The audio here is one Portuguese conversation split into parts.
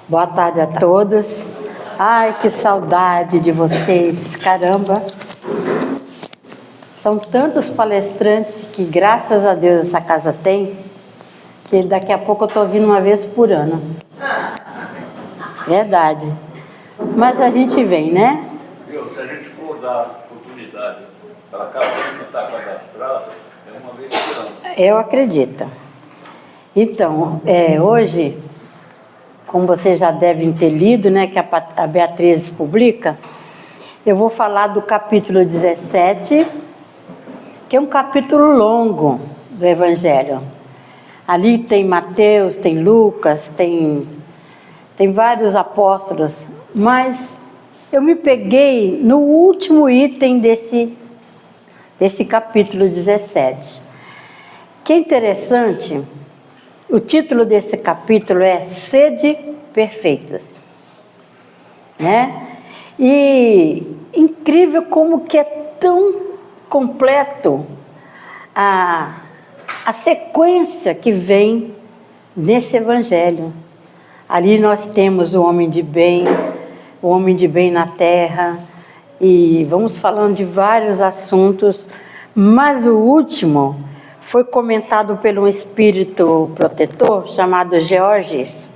Boa tarde a todos. Ai, que saudade de vocês. Caramba. São tantos palestrantes que, graças a Deus, essa casa tem, que daqui a pouco eu estou vindo uma vez por ano. Verdade. Mas a gente vem, né? Se a gente for dar oportunidade para cada um que está cadastrado, é uma vez por ano. Eu acredito. Então, hoje, como vocês já devem ter lido, né, que a Beatriz publica, eu vou falar do capítulo 17, que é um capítulo longo do Evangelho. Ali tem Mateus, tem Lucas, tem vários apóstolos, mas eu me peguei no último item desse capítulo 17. Que é interessante, o título desse capítulo é Sede Perfeitas, né? E incrível como que é tão completo a sequência que vem nesse evangelho. Ali nós temos o homem de bem na terra, e vamos falando de vários assuntos, mas o último foi comentado por um espírito protetor chamado Georges,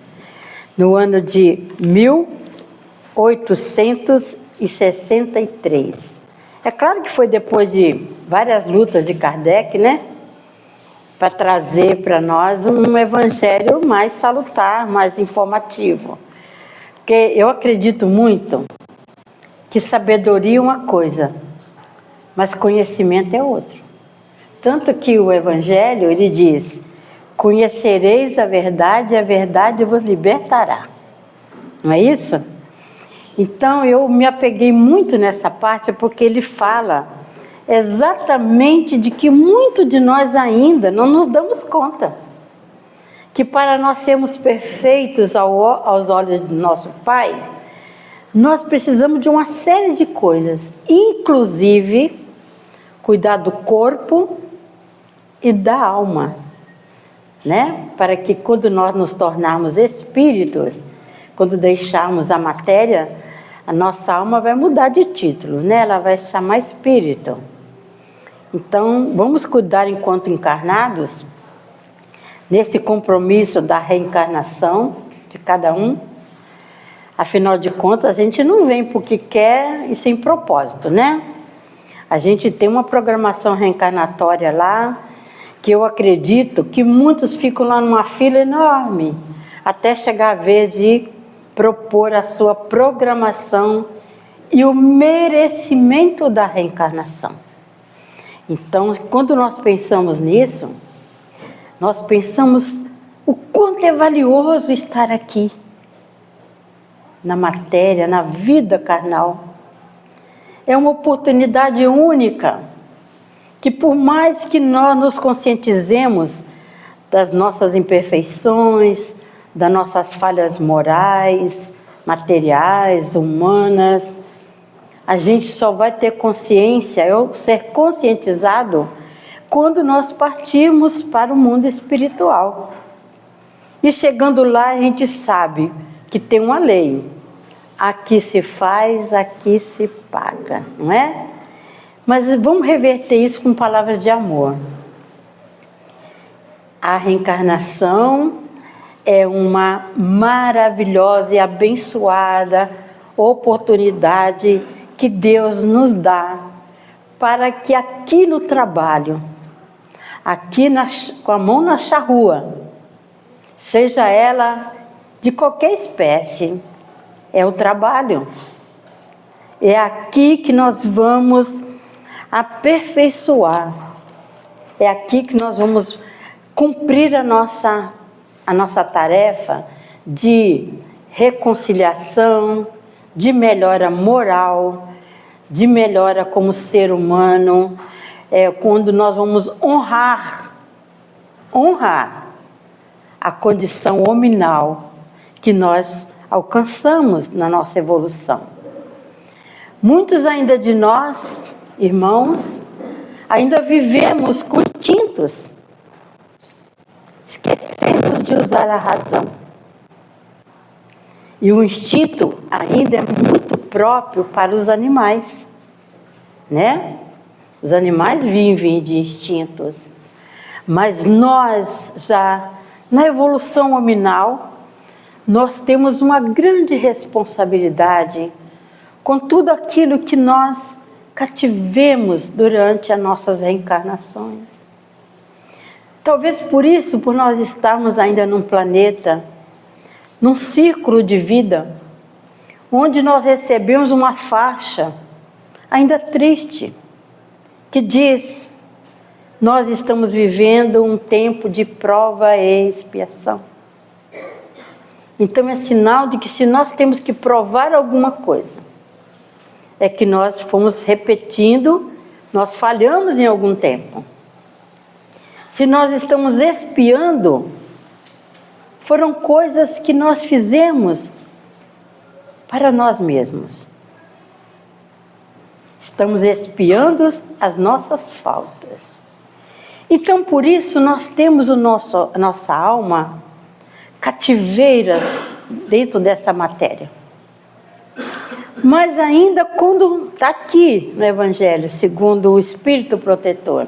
no ano de 1863. É claro que foi depois de várias lutas de Kardec, né? Para trazer para nós um evangelho mais salutar, mais informativo. Porque eu acredito muito que sabedoria é uma coisa, mas conhecimento é outra. Tanto que o evangelho, ele diz: conhecereis a verdade e a verdade vos libertará. Não é isso? Então eu me apeguei muito nessa parte, porque ele fala exatamente de que muito de nós ainda não nos damos conta. Que para nós sermos perfeitos aos olhos do nosso Pai, nós precisamos de uma série de coisas, inclusive cuidar do corpo e da alma, né? Para que quando nós nos tornarmos espíritos, quando deixarmos a matéria, a nossa alma vai mudar de título, né? Ela vai se chamar espírito. Então, vamos cuidar enquanto encarnados, nesse compromisso da reencarnação de cada um. Afinal de contas, a gente não vem porque quer e sem propósito, né? A gente tem uma programação reencarnatória lá, que eu acredito que muitos ficam lá numa fila enorme, até chegar a vez de propor a sua programação e o merecimento da reencarnação. Então, quando nós pensamos nisso, nós pensamos o quanto é valioso estar aqui, na matéria, na vida carnal. É uma oportunidade única, que por mais que nós nos conscientizemos das nossas imperfeições, das nossas falhas morais, materiais, humanas, a gente só vai ter consciência, ser conscientizado, quando nós partirmos para o mundo espiritual. E chegando lá, a gente sabe que tem uma lei: aqui se faz, aqui se paga, não é? Mas vamos reverter isso com palavras de amor. A reencarnação é uma maravilhosa e abençoada oportunidade que Deus nos dá para que aqui no trabalho, aqui com a mão na charrua, seja ela de qualquer espécie, é o trabalho. É aqui que nós vamos aperfeiçoar. É aqui que nós vamos cumprir a nossa tarefa de reconciliação, de melhora moral, de melhora como ser humano, quando nós vamos honrar a condição hominal que nós alcançamos na nossa evolução. Muitos ainda de nós, irmãos, ainda vivemos com instintos, esquecemos de usar a razão. E o instinto ainda é muito próprio para os animais, né? Os animais vivem de instintos. Mas nós já, na evolução hominal, nós temos uma grande responsabilidade com tudo aquilo que nós cativemos durante as nossas reencarnações. Talvez por isso, por nós estarmos ainda num planeta, num círculo de vida, onde nós recebemos uma faixa ainda triste, que diz: nós estamos vivendo um tempo de prova e expiação. Então é sinal de que se nós temos que provar alguma coisa, é que nós fomos repetindo, nós falhamos em algum tempo. Se nós estamos expiando, foram coisas que nós fizemos para nós mesmos. Estamos expiando as nossas faltas. Então, por isso, nós temos a nossa alma cativeira dentro dessa matéria. Mas ainda quando está aqui no Evangelho, segundo o Espírito Protetor,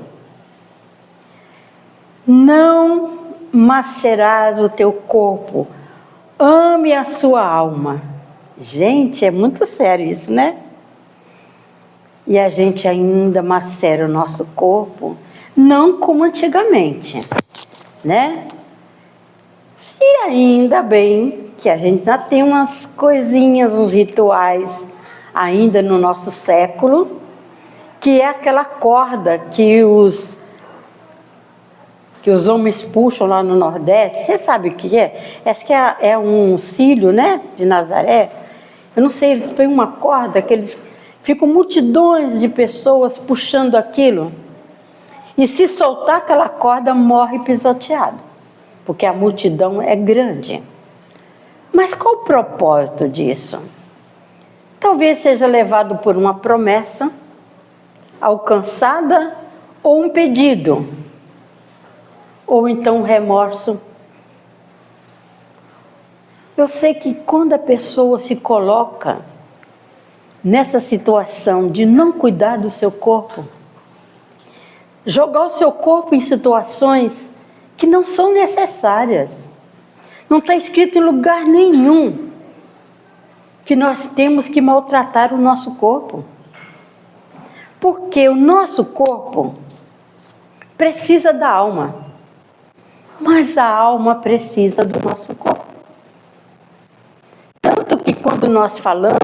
não macerás o teu corpo, ame a sua alma. Gente, é muito sério isso, né? E a gente ainda macera o nosso corpo, não como antigamente, né? Se ainda bem que a gente já tem umas coisinhas, uns rituais, ainda no nosso século, que é aquela corda que os homens puxam lá no Nordeste. Você sabe o que é? Acho que é um cílio, né, de Nazaré. Eu não sei, eles põem uma corda que eles ficam multidões de pessoas puxando aquilo. E se soltar aquela corda, morre pisoteado, porque a multidão é grande. Mas qual o propósito disso? Talvez seja levado por uma promessa alcançada ou um pedido, ou então um remorso. Eu sei que quando a pessoa se coloca nessa situação de não cuidar do seu corpo, jogar o seu corpo em situações que não são necessárias, não está escrito em lugar nenhum que nós temos que maltratar o nosso corpo. Porque o nosso corpo precisa da alma, mas a alma precisa do nosso corpo. Tanto que quando nós falamos,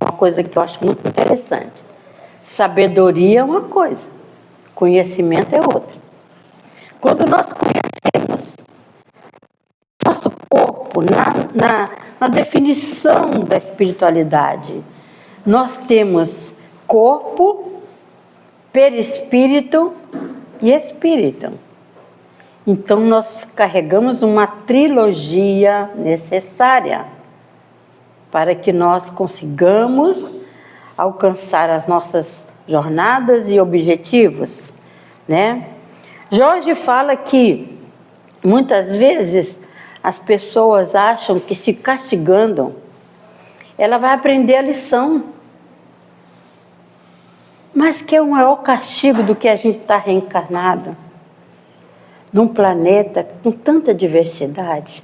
uma coisa que eu acho muito interessante: sabedoria é uma coisa, conhecimento é outra. Quando nós conhecemos nosso corpo, na definição da espiritualidade, nós temos corpo, perispírito e espírito. Então nós carregamos uma trilogia necessária para que nós consigamos alcançar as nossas jornadas e objetivos, né? Jorge fala que muitas vezes as pessoas acham que se castigando ela vai aprender a lição, mas que é o maior castigo do que a gente estar reencarnado num planeta com tanta diversidade,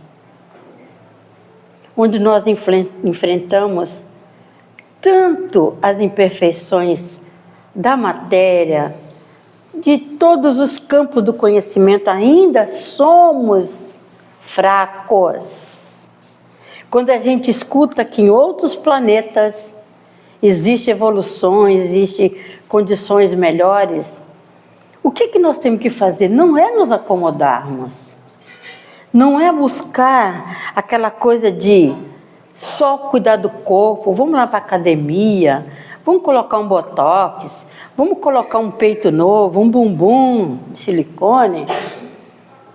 onde nós enfrentamos tanto as imperfeições da matéria, de todos os campos do conhecimento. Ainda somos fracos. Quando a gente escuta que em outros planetas existem evoluções, existem condições melhores, o que nós temos que fazer? Não é nos acomodarmos, não é buscar aquela coisa de só cuidar do corpo, vamos lá para a academia, vamos colocar um botox, vamos colocar um peito novo, um bumbum de silicone.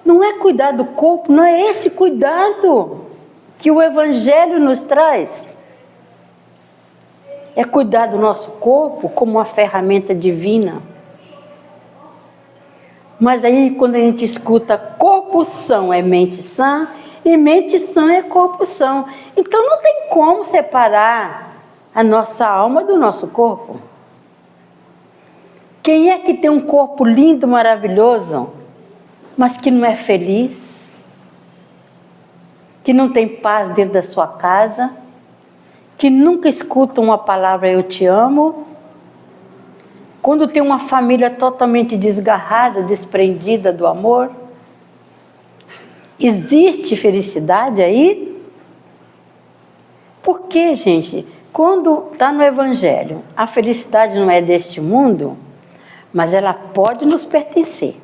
Não é cuidar do corpo, não é esse cuidado que o Evangelho nos traz. É cuidar do nosso corpo como uma ferramenta divina. Mas aí quando a gente escuta corpo são é mente sã e mente sã é corpo são. Então não tem como separar a nossa alma do nosso corpo. Quem é que tem um corpo lindo, maravilhoso, mas que não é feliz? Que não tem paz dentro da sua casa? Que nunca escuta uma palavra eu te amo? Quando tem uma família totalmente desgarrada, desprendida do amor? Existe felicidade aí? Por quê, gente? Quando está no Evangelho, a felicidade não é deste mundo, mas ela pode nos pertencer.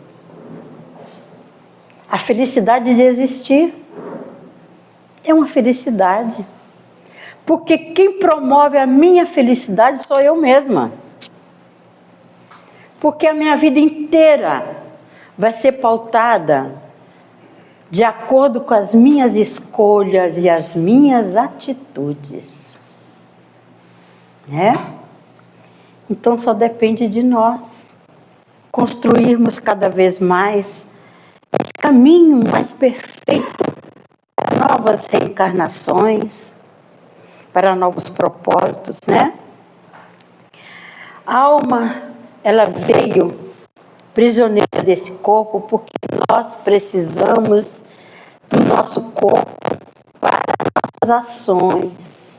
A felicidade de existir é uma felicidade. Porque quem promove a minha felicidade sou eu mesma. Porque a minha vida inteira vai ser pautada de acordo com as minhas escolhas e as minhas atitudes. Né? Então só depende de nós construirmos cada vez mais esse caminho mais perfeito para novas reencarnações, para novos propósitos, né? A alma, ela veio prisioneira desse corpo porque nós precisamos do nosso corpo para nossas ações.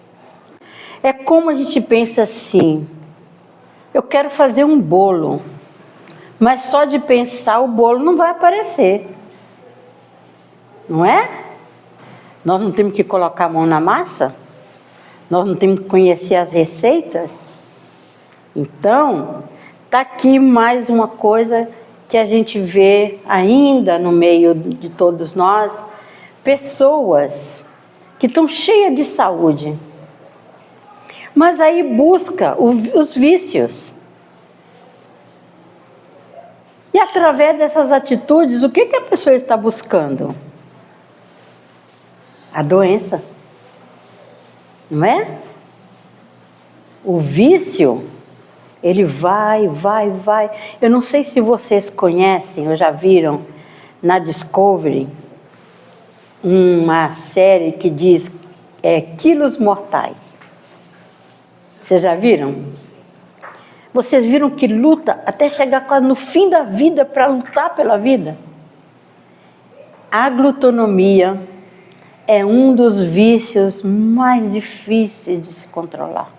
É como a gente pensa assim, eu quero fazer um bolo, mas só de pensar o bolo não vai aparecer. Não é? Nós não temos que colocar a mão na massa? Nós não temos que conhecer as receitas? Então, está aqui mais uma coisa que a gente vê ainda no meio de todos nós, pessoas que estão cheias de saúde, mas aí busca os vícios. E através dessas atitudes, o que a pessoa está buscando? A doença. Não é? O vício, ele vai. Eu não sei se vocês conhecem ou já viram na Discovery uma série que diz Quilos Mortais. Vocês já viram? Vocês viram que luta até chegar quase no fim da vida para lutar pela vida? A glutonomia é um dos vícios mais difíceis de se controlar.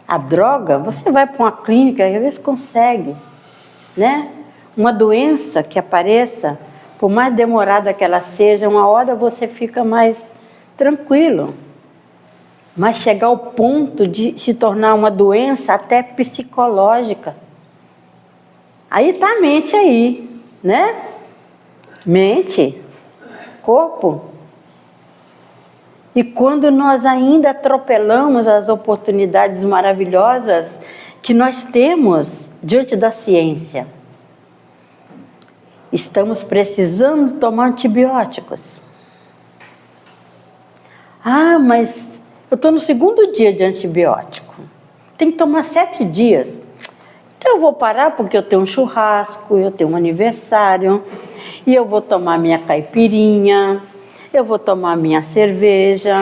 A droga, você vai para uma clínica e às vezes consegue, né? Uma doença que apareça, por mais demorada que ela seja, uma hora você fica mais tranquilo. Mas chegar ao ponto de se tornar uma doença até psicológica. Aí está a mente aí, né? Mente, corpo. E quando nós ainda atropelamos as oportunidades maravilhosas que nós temos diante da ciência, estamos precisando tomar antibióticos. Ah, mas eu estou no 2º dia de antibiótico. Tem que tomar 7 dias. Então eu vou parar porque eu tenho um churrasco, eu tenho um aniversário, e eu vou tomar minha caipirinha, eu vou tomar minha cerveja.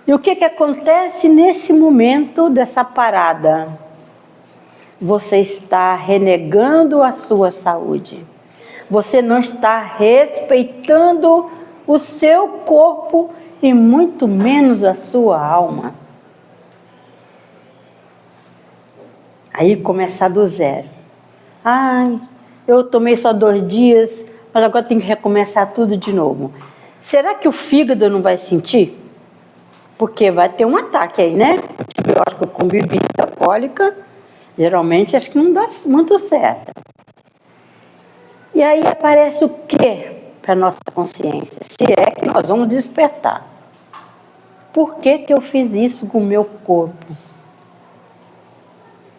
E o que acontece nesse momento dessa parada? Você está renegando a sua saúde. Você não está respeitando o seu corpo e muito menos a sua alma. Aí começar do zero. Ai, eu tomei só 2 dias, mas agora tem que recomeçar tudo de novo. Será que o fígado não vai sentir? Porque vai ter um ataque aí, né? Antibiótico com bebida alcoólica, geralmente acho que não dá muito certo. E aí aparece o quê para a nossa consciência? Se é que nós vamos despertar. Por que eu fiz isso com o meu corpo?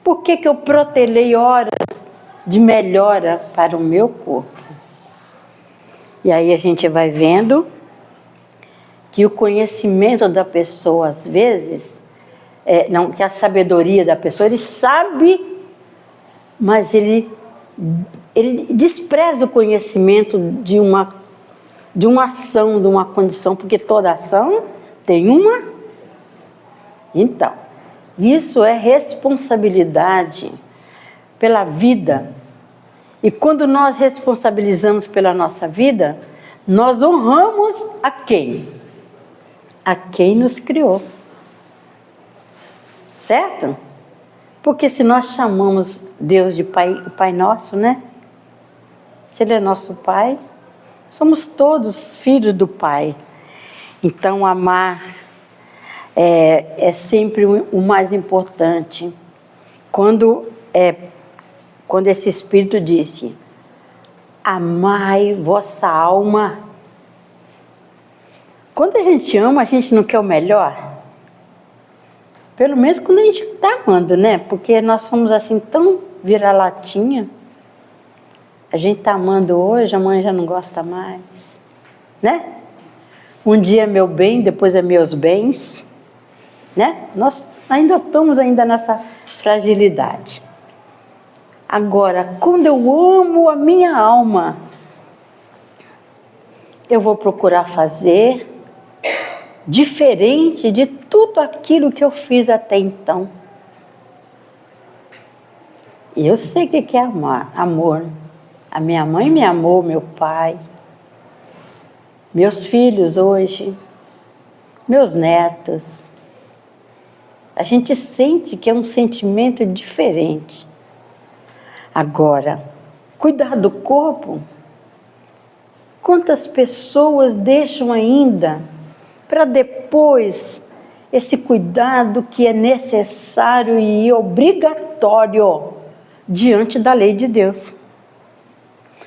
Por que eu protelei horas de melhora para o meu corpo? E aí a gente vai vendo que o conhecimento da pessoa, às vezes, que a sabedoria da pessoa, ele sabe mas ele despreza o conhecimento de uma ação, de uma condição, porque toda ação tem uma. Então, isso é responsabilidade pela vida. E quando nós responsabilizamos pela nossa vida, nós honramos a quem? A quem nos criou. Certo? Porque se nós chamamos Deus de Pai Nosso, né? Se Ele é nosso Pai, somos todos filhos do Pai. Então, amar é sempre o mais importante. Quando esse Espírito disse, amai vossa alma. Quando a gente ama, a gente não quer o melhor? Pelo menos quando a gente está amando, né? Porque nós somos assim tão vira-latinha. A gente está amando hoje, amanhã já não gosta mais, né? Um dia é meu bem, depois é meus bens, né? Nós ainda estamos nessa fragilidade. Agora, quando eu amo a minha alma, eu vou procurar fazer diferente de tudo aquilo que eu fiz até então. E eu sei o que é amor. A minha mãe me amou, meu pai, meus filhos hoje, meus netos. A gente sente que é um sentimento diferente. Agora, cuidar do corpo, quantas pessoas deixam ainda para depois esse cuidado que é necessário e obrigatório diante da lei de Deus?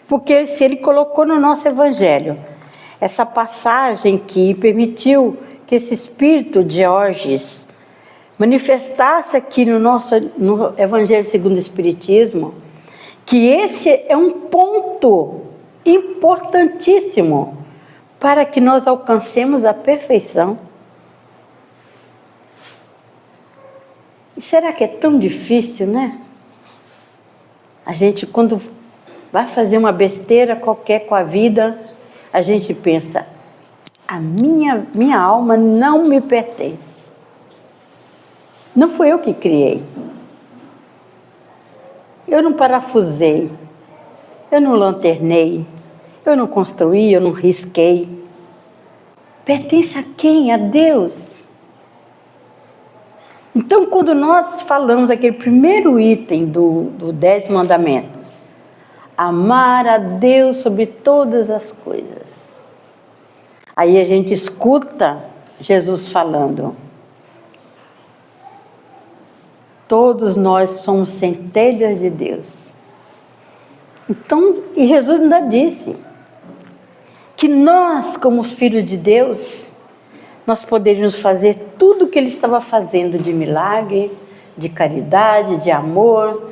Porque se Ele colocou no nosso Evangelho essa passagem que permitiu que esse Espírito de Georges manifestasse aqui no Evangelho segundo o Espiritismo, que esse é um ponto importantíssimo para que nós alcancemos a perfeição. E será que é tão difícil, né? A gente, quando vai fazer uma besteira qualquer com a vida, a gente pensa, a minha alma não me pertence. Não fui eu que criei. Eu não parafusei, eu não lanternei, eu não construí, eu não risquei. Pertence a quem? A Deus. Então, quando nós falamos aquele primeiro item do 10 mandamentos, amar a Deus sobre todas as coisas. Aí a gente escuta Jesus falando, todos nós somos centelhas de Deus. Então, e Jesus ainda disse que nós, como os filhos de Deus, nós poderíamos fazer tudo o que Ele estava fazendo de milagre, de caridade, de amor,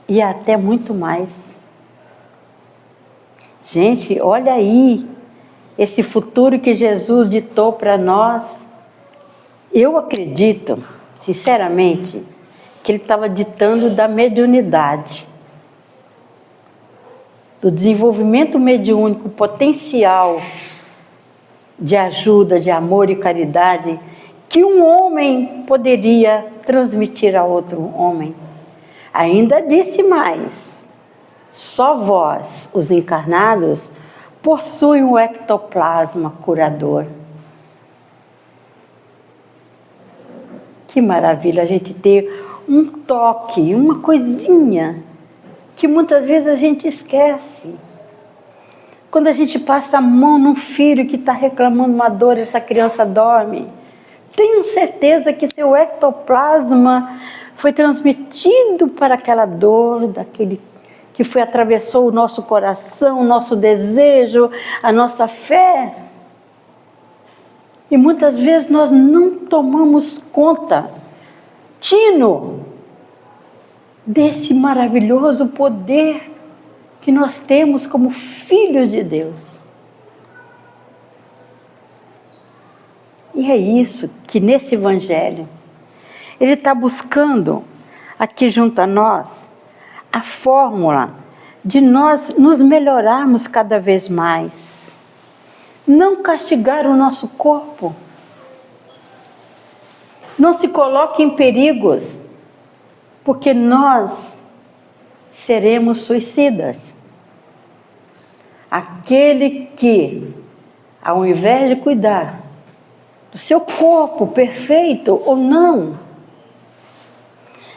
e até muito mais. Gente, olha aí, esse futuro que Jesus ditou para nós. Eu acredito, sinceramente, que Ele estava ditando da mediunidade, do desenvolvimento mediúnico potencial de ajuda, de amor e caridade, que um homem poderia transmitir a outro homem. Ainda disse mais, só vós, os encarnados, possuem o ectoplasma curador. Que maravilha a gente ter um toque, uma coisinha, que muitas vezes a gente esquece. Quando a gente passa a mão num filho que está reclamando uma dor, essa criança dorme, tenho certeza que seu ectoplasma foi transmitido para aquela dor, daquele que atravessou o nosso coração, o nosso desejo, a nossa fé. E muitas vezes nós não tomamos conta, desse maravilhoso poder que nós temos como filhos de Deus. E é isso que nesse Evangelho, Ele está buscando aqui junto a nós a fórmula de nós nos melhorarmos cada vez mais. Não castigar o nosso corpo. Não se coloque em perigos, porque nós seremos suicidas. Aquele que, ao invés de cuidar do seu corpo perfeito ou não,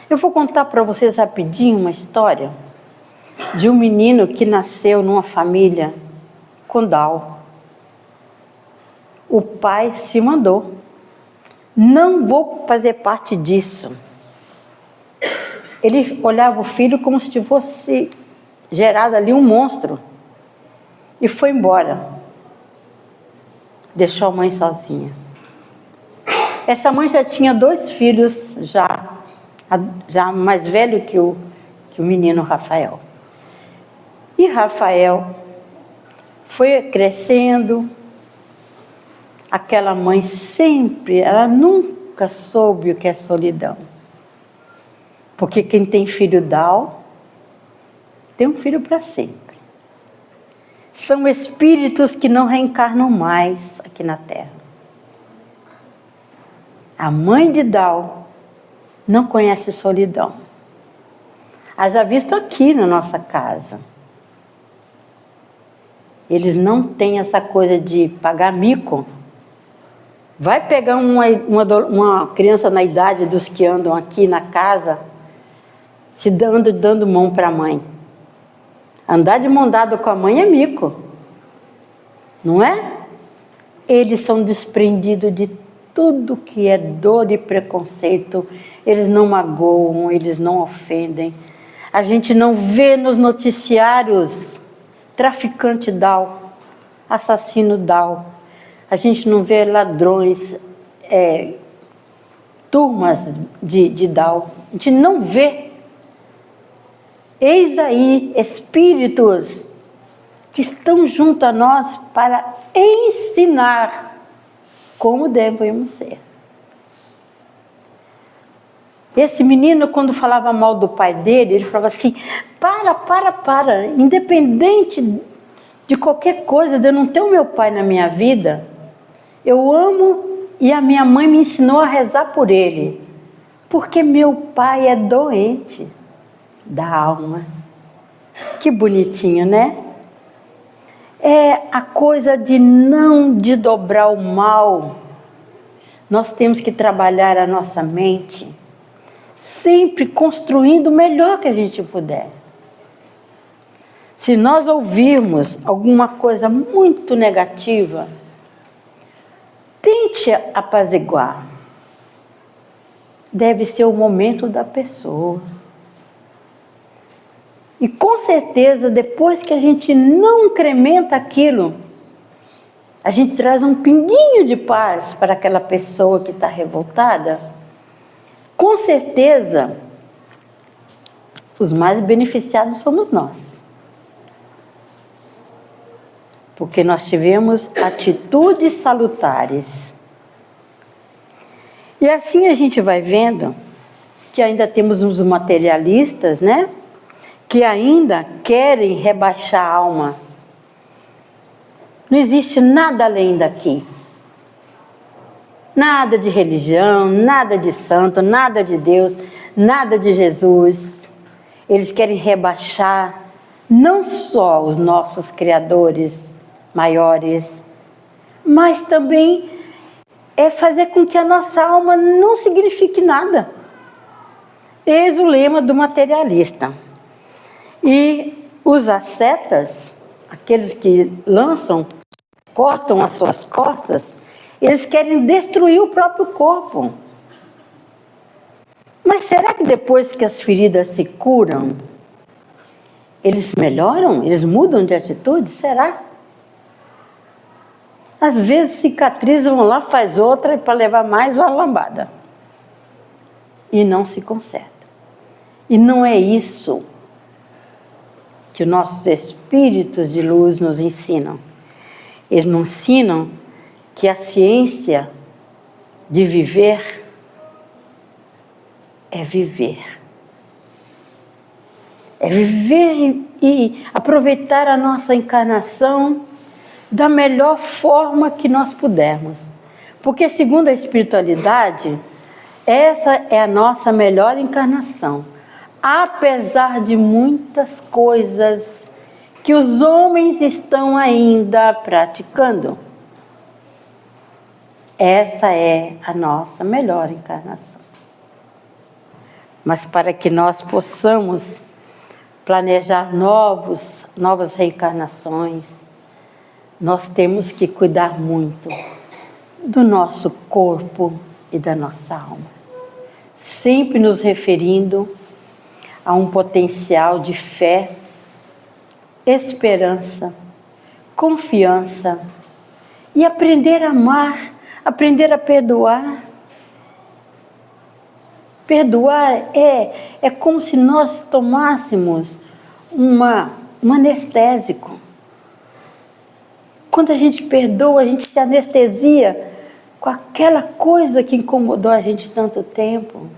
eu vou contar para vocês rapidinho uma história de um menino que nasceu numa família com Down. O pai se mandou. Não vou fazer parte disso. Ele olhava o filho como se fosse gerado ali um monstro. E foi embora. Deixou a mãe sozinha. Essa mãe já tinha 2 filhos, já mais velho que o menino Rafael. E Rafael foi crescendo. Aquela mãe sempre, ela nunca soube o que é solidão. Porque quem tem filho Down, tem um filho para sempre. São espíritos que não reencarnam mais aqui na Terra. A mãe de Down não conhece solidão. Haja visto aqui na nossa casa. Eles não têm essa coisa de pagar mico. Vai pegar uma criança na idade dos que andam aqui na casa, se dando mão para a mãe. Andar de mão dada com a mãe é mico, não é? Eles são desprendidos de tudo que é dor e preconceito. Eles não magoam, eles não ofendem. A gente não vê nos noticiários traficante Down, assassino Down. A gente não vê ladrões, turmas de Down. A gente não vê. Eis aí espíritos que estão junto a nós para ensinar como devemos ser. Esse menino, quando falava mal do pai dele, ele falava assim: para, independente de qualquer coisa, de eu não ter o meu pai na minha vida, eu amo e a minha mãe me ensinou a rezar por ele, porque meu pai é doente da alma. Que bonitinho, né? É a coisa de não desdobrar o mal. Nós temos que trabalhar a nossa mente, sempre construindo o melhor que a gente puder. Se nós ouvirmos alguma coisa muito negativa, tente apaziguar. Deve ser o momento da pessoa. E com certeza, depois que a gente não incrementa aquilo, a gente traz um pinguinho de paz para aquela pessoa que está revoltada, com certeza, os mais beneficiados somos nós. Porque nós tivemos atitudes salutares. E assim a gente vai vendo que ainda temos uns materialistas, né? Que ainda querem rebaixar a alma. Não existe nada além daqui. Nada de religião, nada de santo, nada de Deus, nada de Jesus. Eles querem rebaixar não só os nossos criadores maiores, mas também fazer com que a nossa alma não signifique nada. Eis o lema do materialista. E os ascetas, aqueles que cortam as suas costas, eles querem destruir o próprio corpo. Mas será que depois que as feridas se curam, eles melhoram? Eles mudam de atitude? Será? Às vezes cicatrizam lá, faz outra para levar mais uma lambada. E não se conserta. E não é isso que os nossos espíritos de luz nos ensinam. Eles nos ensinam que a ciência de viver é viver. É viver e aproveitar a nossa encarnação da melhor forma que nós pudermos. Porque, segundo a espiritualidade, essa é a nossa melhor encarnação. Apesar de muitas coisas que os homens estão ainda praticando, essa é a nossa melhor encarnação. Mas para que nós possamos planejar novas reencarnações, nós temos que cuidar muito do nosso corpo e da nossa alma, sempre nos referindo a um potencial de fé, esperança, confiança e aprender a amar, aprender a perdoar. Perdoar é como se nós tomássemos um anestésico. Quando a gente perdoa, a gente se anestesia com aquela coisa que incomodou a gente tanto tempo.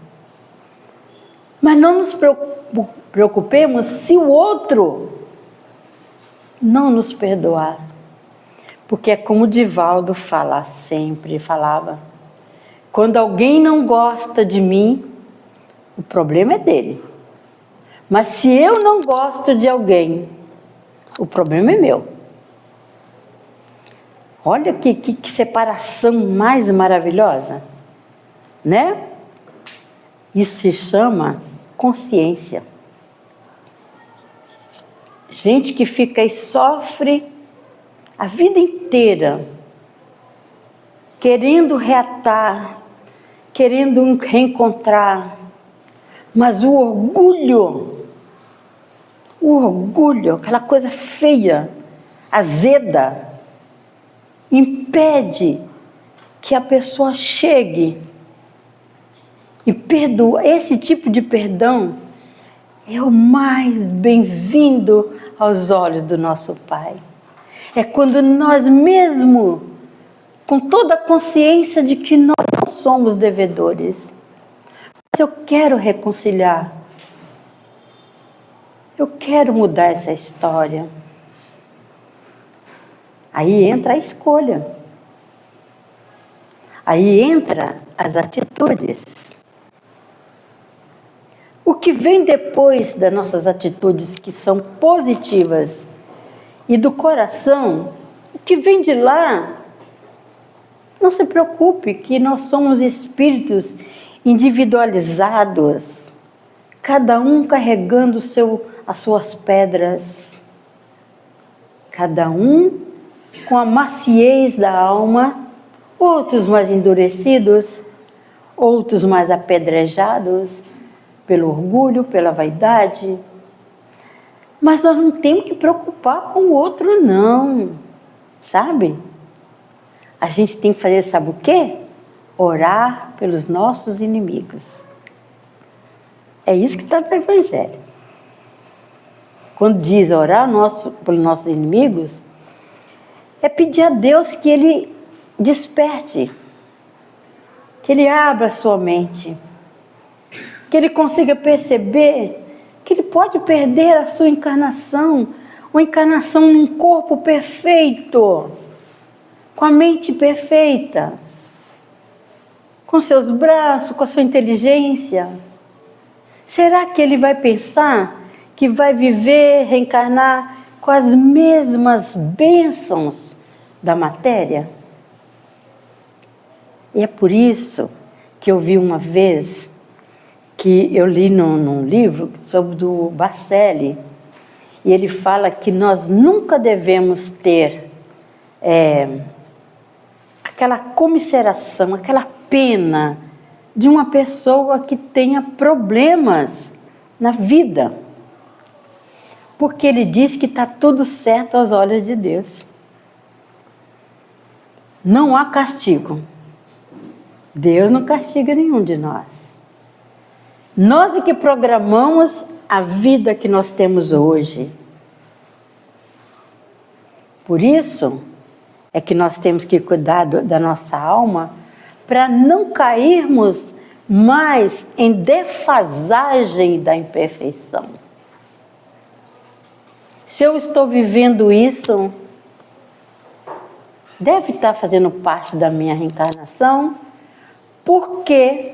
Mas não nos preocupemos se o outro não nos perdoar. Porque é como o Divaldo falava. Quando alguém não gosta de mim, o problema é dele. Mas se eu não gosto de alguém, o problema é meu. Olha que separação mais maravilhosa, né? Isso se chama consciência. Gente que fica e sofre a vida inteira, querendo reatar, querendo reencontrar, mas o orgulho, aquela coisa feia, azeda, impede que a pessoa chegue e perdoa. Esse tipo de perdão é o mais bem-vindo aos olhos do nosso Pai. É quando nós mesmo, com toda a consciência de que nós não somos devedores, mas eu quero reconciliar, eu quero mudar essa história. Aí entra a escolha. Aí entra as atitudes. O que vem depois das nossas atitudes que são positivas e do coração, o que vem de lá, não se preocupe que nós somos espíritos individualizados, cada um carregando as suas pedras, cada um com a maciez da alma, outros mais endurecidos, outros mais apedrejados pelo orgulho, pela vaidade. Mas nós não temos que preocupar com o outro, não, sabe? A gente tem que fazer, sabe o quê? Orar pelos nossos inimigos. É isso que está no Evangelho. Quando diz orar pelos nossos inimigos, é pedir a Deus que Ele desperte, que Ele abra a sua mente, que Ele consiga perceber que Ele pode perder a sua encarnação, uma encarnação num corpo perfeito, com a mente perfeita, com seus braços, com a sua inteligência. Será que Ele vai pensar que vai viver, reencarnar com as mesmas bênçãos da matéria? E é por isso que eu vi uma vez, que eu li num livro sobre o Bacelli, e ele fala que nós nunca devemos ter aquela comiseração, aquela pena de uma pessoa que tenha problemas na vida. Porque ele diz que está tudo certo aos olhos de Deus. Não há castigo. Deus não castiga nenhum de nós. Nós é que programamos a vida que nós temos hoje. Por isso é que nós temos que cuidar da nossa alma para não cairmos mais em defasagem da imperfeição. Se eu estou vivendo isso, deve estar fazendo parte da minha reencarnação, porque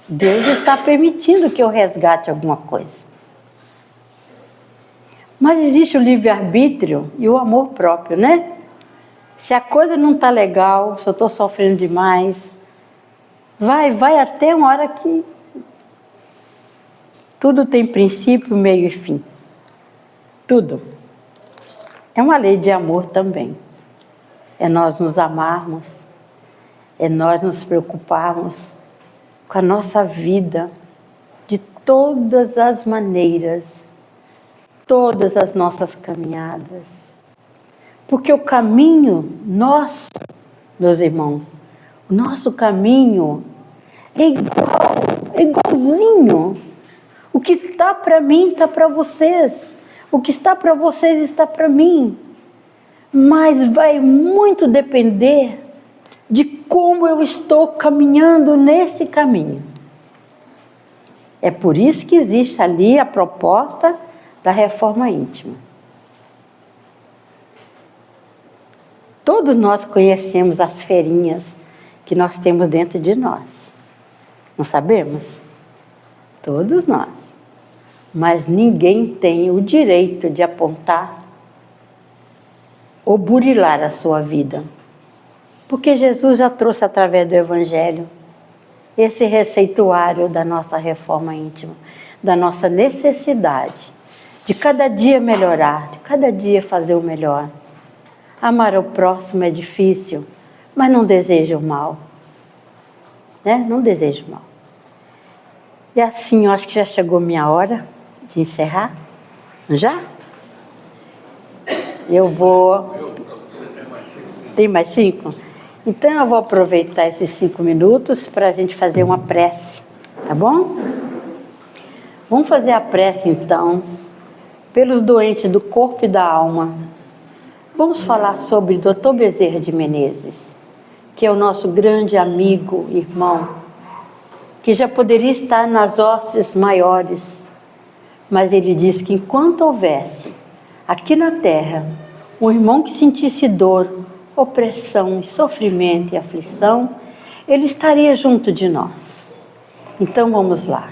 Deus está permitindo que eu resgate alguma coisa. Mas existe o livre-arbítrio e o amor próprio, né? Se a coisa não está legal, se eu estou sofrendo demais, vai até uma hora que tudo tem princípio, meio e fim. Tudo. É uma lei de amor também. É nós nos amarmos, é nós nos preocuparmos com a nossa vida de todas as maneiras, todas as nossas caminhadas. Porque o caminho nosso, meus irmãos, o nosso caminho é igualzinho. O que está para mim está para vocês. O que está para vocês está para mim. Mas vai muito depender de como eu estou caminhando nesse caminho. É por isso que existe ali a proposta da reforma íntima. Todos nós conhecemos as ferinhas que nós temos dentro de nós. Não sabemos? Todos nós. Mas ninguém tem o direito de apontar ou burilar a sua vida. Porque Jesus já trouxe através do Evangelho esse receituário da nossa reforma íntima, da nossa necessidade de cada dia melhorar, de cada dia fazer o melhor. Amar o próximo é difícil, mas não desejo o mal. Né? Não desejo o mal. E assim, eu acho que já chegou minha hora de encerrar. Já? Eu vou... Tem mais 5? Então eu vou aproveitar esses 5 minutos para a gente fazer uma prece, tá bom? Vamos fazer a prece então, pelos doentes do corpo e da alma. Vamos falar sobre Dr. Bezerra de Menezes, que é o nosso grande amigo, irmão, que já poderia estar nas hostes maiores, mas ele diz que enquanto houvesse aqui na terra um irmão que sentisse dor, opressão, sofrimento e aflição, ele estaria junto de nós. Então vamos lá.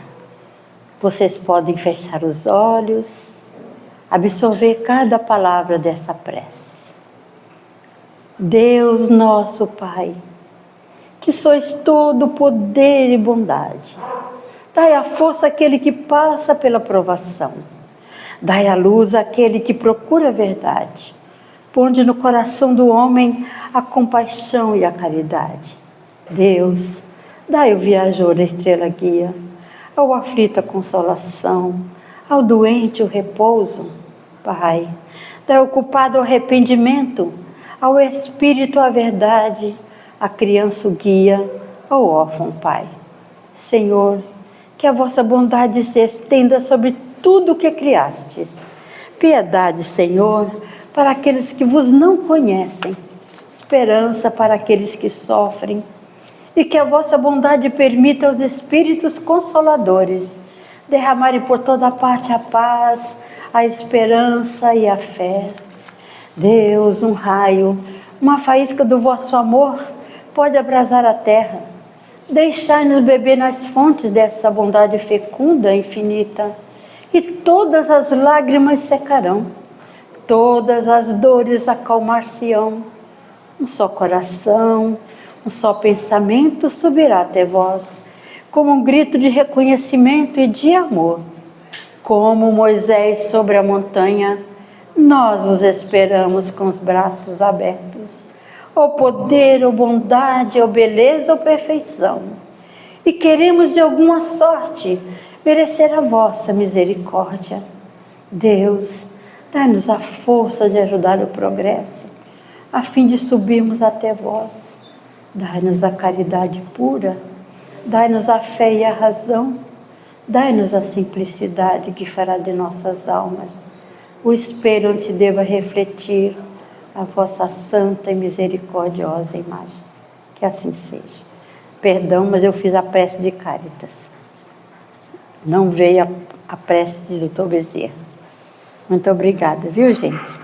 Vocês podem fechar os olhos, absorver cada palavra dessa prece. Deus nosso Pai, que sois todo poder e bondade, dai a força àquele que passa pela provação, dai a luz àquele que procura a verdade, ponde no coração do homem a compaixão e a caridade. Deus, dai ao viajor a estrela guia, ao aflito a consolação, ao doente o repouso. Pai, dai ao culpado o arrependimento, ao espírito a verdade, à criança o guia, ao órfão Pai. Senhor, que a vossa bondade se estenda sobre tudo o que criastes. Piedade, Senhor, para aqueles que vos não conhecem, esperança para aqueles que sofrem, e que a vossa bondade permita aos Espíritos Consoladores derramarem por toda parte a paz, a esperança e a fé. Deus, um raio, uma faísca do vosso amor pode abrasar a terra. Deixai-nos beber nas fontes dessa bondade fecunda e infinita, e todas as lágrimas secarão, todas as dores acalmar-se-ão. Um só coração, um só pensamento subirá até vós, como um grito de reconhecimento e de amor. Como Moisés sobre a montanha, nós vos esperamos com os braços abertos. Ó poder, ó bondade, ó beleza, ó perfeição. E queremos de alguma sorte merecer a vossa misericórdia. Deus, dai-nos a força de ajudar o progresso, a fim de subirmos até vós. Dai-nos a caridade pura, dai-nos a fé e a razão, dai-nos a simplicidade que fará de nossas almas o espelho onde se deva refletir a vossa santa e misericordiosa imagem. Que assim seja. Perdão, mas eu fiz a prece de Cáritas. Não veio a prece de Dr. Bezerra. Muito obrigada, viu, gente?